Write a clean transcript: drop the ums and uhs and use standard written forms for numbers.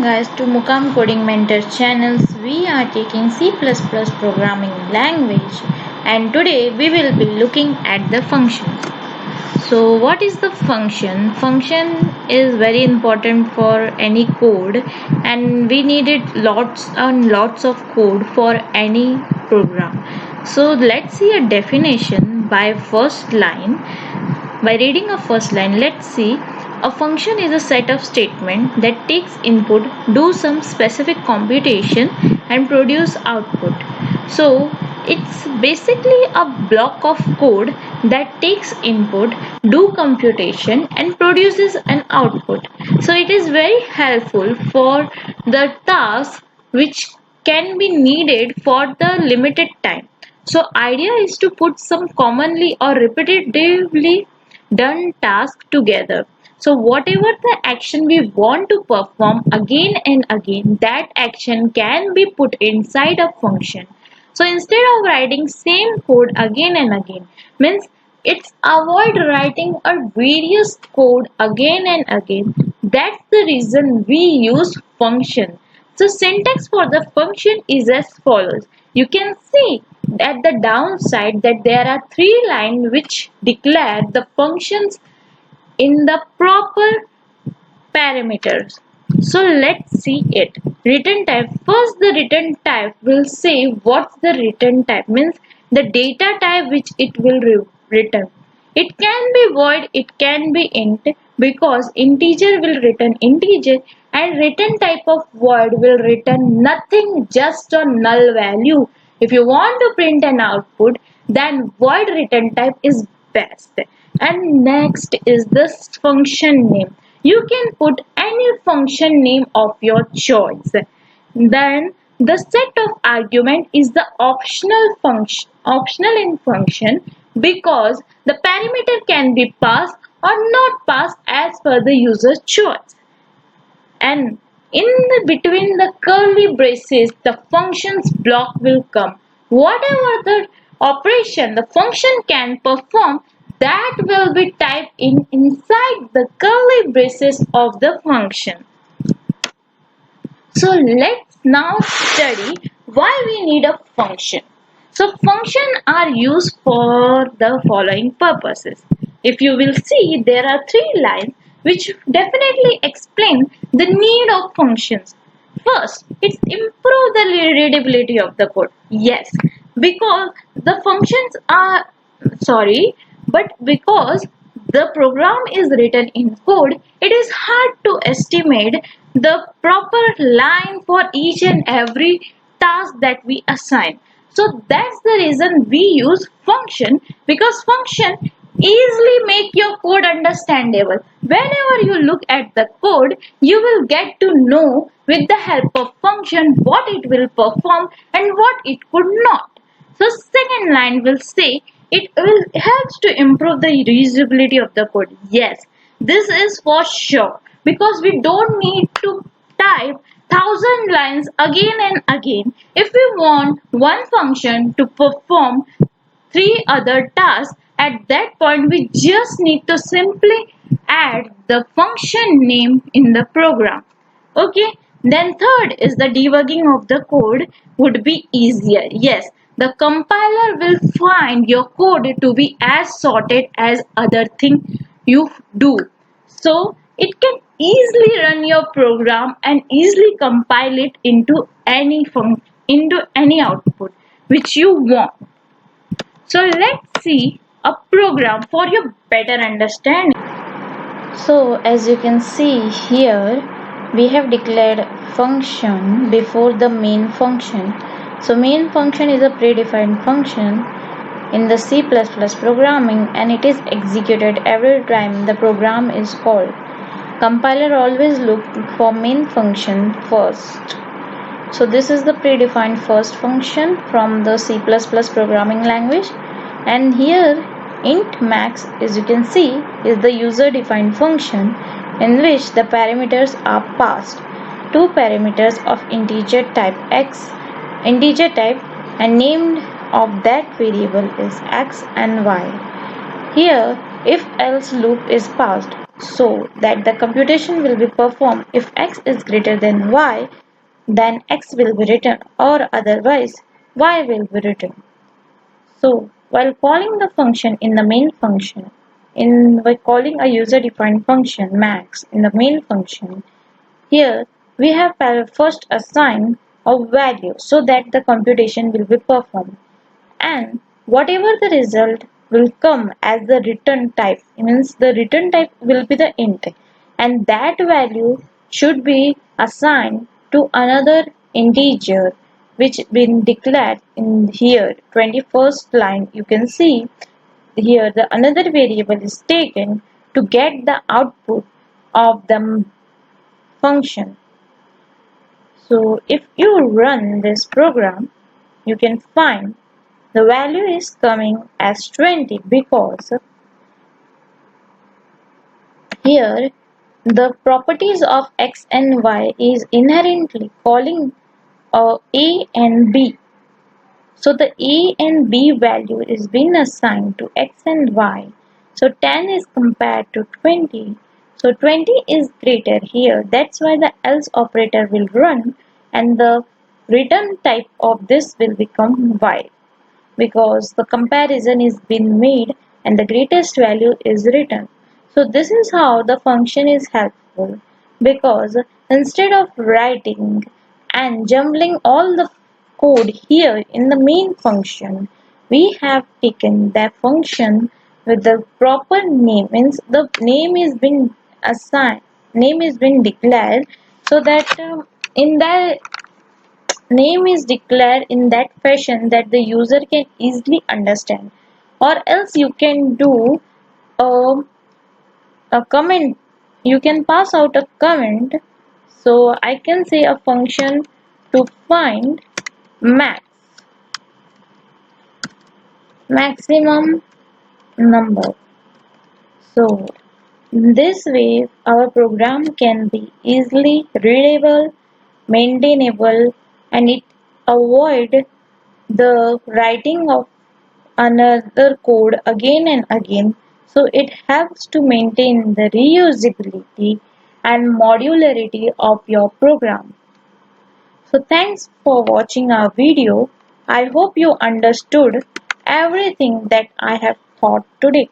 guys to Mukam Coding Mentor channels. We are taking C++ programming language and today we will be looking at the functions. So what is the function? Function is very important for any code and we needed lots and lots of code for any program. So let's see a definition by first line. By reading a first line, let's see. A function is a set of statements that takes input, do some specific computation and produce output. So it's basically a block of code that takes input, do computation and produces an output. So it is very helpful for the tasks which can be needed for the limited time. So idea is to put some commonly or repetitively done task together. So whatever the action we want to perform again and again, that action can be put inside a function. So instead of writing same code again and again, means it's avoid writing a various code again and again. That's the reason we use function. So syntax for the function is as follows. You can see at the downside that there are three lines which declare the functions in the proper parameters. So let's see it. Return type. First the return type will say what's the return type, means the data type which it will return. It can be void, it can be int, because integer will return integer and return type of void will return nothing, just a null value. If you want to print an output, then void return type is best. And next is this function name. You can put any function name of your choice. Then the set of argument is the optional in function, because the parameter can be passed or not passed as per the user's choice. And between the curly braces, the functions block will come. Whatever the operation the function can perform, that will be typed inside the curly braces of the function. So let's now study why we need a function. So functions are used for the following purposes. If you will see, there are three lines which definitely explain the need of functions. First, it's improve the readability of the code. Yes, because the functions are because the program is written in code, it is hard to estimate the proper line for each and every task that we assign. So that's the reason we use function, because function easily make your code understandable. Whenever you look at the code, you will get to know with the help of function what it will perform and what it could not. So second line will say it will helps to improve the reusability of the code. Yes, this is for sure, because we don't need to type 1000 lines again and again. If we want one function to perform three other tasks, at that point we just need to simply add the function name in the program. Okay, then third is the debugging of the code would be easier. Yes, the compiler will find your code to be as sorted as other thing you do. So it can easily run your program and easily compile it into any output which you want. So let's see a program for your better understanding. So as you can see here, we have declared function before the main function. So main function is a predefined function in the C++ programming and it is executed every time the program is called. Compiler always look for main function first. So this is the predefined first function from the C++ programming language, and here int max, as you can see, is the user defined function in which the parameters are passed. Two parameters of integer type and named of that variable is x and y. Here if else loop is passed. so that the computation will be performed if x is greater than y, then x will be written, or otherwise y will be written. So while calling the function in the main function, by calling a user-defined function max in the main function, here we have first assigned a value so that the computation will be performed, and whatever the result will come as the return type, means the return type will be the int, and that value should be assigned to another integer which been declared in here 21st line. You can see here the another variable is taken to get the output of the function. So if you run this program, you can find the value is coming as 20 because here the properties of x and y is inherently calling a and b. So the a and b value is being assigned to x and y. So 10 is compared to 20. So 20 is greater here. That's why the else operator will run and the return type of this will become y, because the comparison is being made and the greatest value is written. So this is how the function is helpful, because instead of writing and jumbling all the code here in the main function, we have taken the function with the proper name, means the name is been assigned, name is been declared, so that in that name is declared in that fashion that the user can easily understand, or else you can do a, a comment, you can pass out a comment. So I can say a function to find max, maximum number. So this way our program can be easily readable, maintainable, and it avoid the writing of another code again and again. So it helps to maintain the reusability and modularity of your program. So thanks for watching our video. I hope you understood everything that I have taught today.